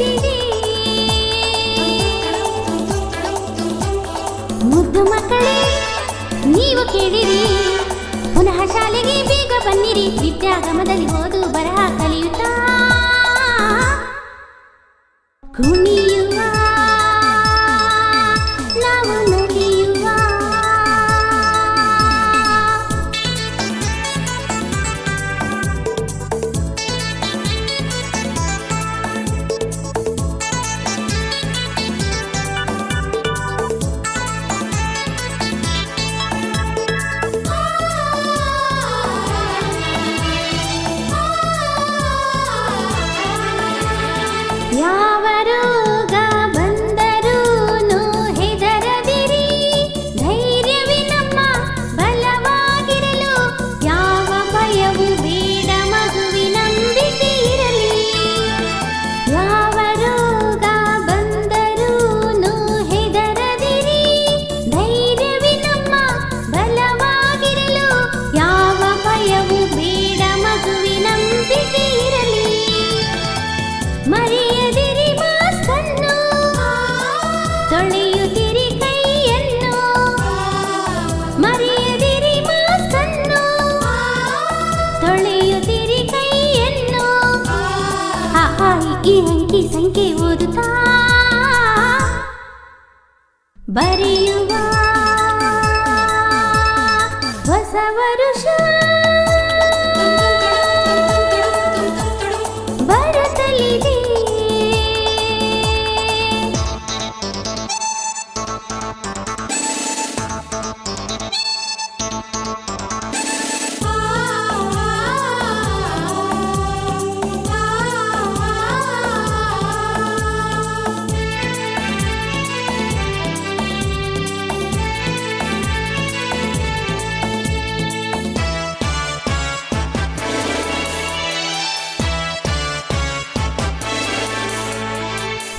ತೆರೆಯುತ್ತಿದೆ. ಮುದ್ದು ಮಕ್ಕಳೇ ನೀವು ಕೇಳಿರಿ, ಪುನಃ ಶಾಲೆಗೆ ಬೇಗ ಬನ್ನಿರಿ. ವಿದ್ಯಾಗಮದಲ್ಲಿ ಓದು ಬರಹ ಕಲಿಯುತ್ತಾ ಕುಣಿಯುವ ನಾವು ನಲಿಯುವ. ಯಾವ ರೋಗ ಬಂದರೂನು ಹೆದರದಿರಿ, ಧೈರ್ಯವೇ ನಮ್ಮ ಬಲವಾಗಿರಲು. ಯಾವ ಭಯವೂ ಬೇಡ ಮಗುವಿನಂಬಿಕೆ ಇರಲಿ. ಯಾವ ರೋಗ ಬಂದರೂನು ಹೆದರದಿರಿ, ಧೈರ್ಯವೇ ನಮ್ಮ ಬಲವಾಗಿರಲು. ಯಾವ ಭಯವೂ ಬೇಡ ಮಗುವಿನಂಬಿಕೆ ಇರಲಿ. ಮರೆಯದಿರಿ ಮಾಸ್ಕನ್ನು, ತೊಳೆಯುತ್ತಿರಿ ಕೈಯನ್ನು. ಮರೆಯದಿರಿ ಮಾಸ್ಕನ್ನು, ತೊಳೆಯುತ್ತಿರಿ ಕೈಯನ್ನು. ಆ ಈ ಅಂಕಿ ಸಂಖ್ಯೆ ಓದುತ್ತಾ ಬರೆಯುವ ಹೊಸ ವರುಷ ಬರುತ್ತಲಿದೆ.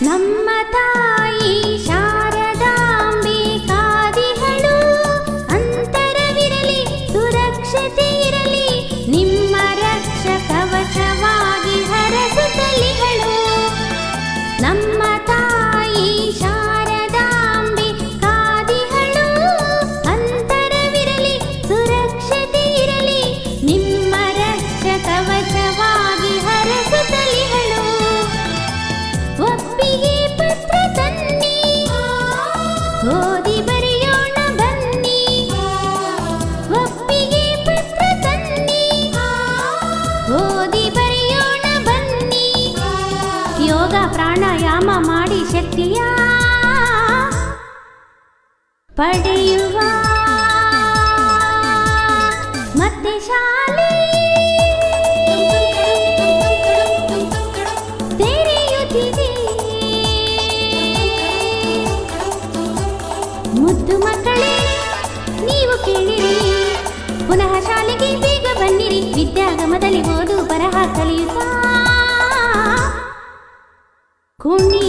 ನಮ್ಮ ತಾಯಿ ಶಾರದಾಂಬೆ ಕಾದಿಹಳು, ಅಂತರವಿರಲಿ ಸುರಕ್ಷತೆ ಇರಲಿ. ನಿಮ್ಮ ರಕ್ಷ ಕವಚವಾಗಿ ಹರಸುತ್ತಲಿಹಳು. ನಮ್ಮ ತಾಯಿ ಶಾರದಾಂಬೆ ಕಾದಿಹಳು, ಅಂತರವಿರಲಿ ಸುರಕ್ಷತೆ ಇರಲಿ. ನಿಮ್ಮ ರಕ್ಷ ಕವಚವಾಗಿ ಹರಸುತ್ತಲಿಹಳು. ಒಪ್ಪಿಗೆ ಪತ್ರ ತನ್ನಿ, ಓದಿ ಬರೆಯೋಣ ಬನ್ನಿ. ಒಪ್ಪಿಗೆ ಪತ್ರ ತನ್ನಿ, ಓದಿ ಬರೆಯೋಣ ಬನ್ನಿ. ಯೋಗ ಪ್ರಾಣಾಯಾಮ ಮಾಡಿ ಶಕ್ತಿಯ ಪಡೆಯುವ. ಮತ್ತೆ ಶಾಲೆ ತೆರೆಯುತ್ತಿದೆ. ಮುದ್ದು ಮಕ್ಕಳೇ ನೀವು ಕೇಳಿರಿ, ಪುನಃ ಶಾಲೆಗೆ ಬೇಗ ಬನ್ನಿರಿ. ವಿದ್ಯಾಗಮದಲ್ಲಿ ಓದು ಬರಹ ಕಲಿಯುತ್ತಾ ಕುಣಿ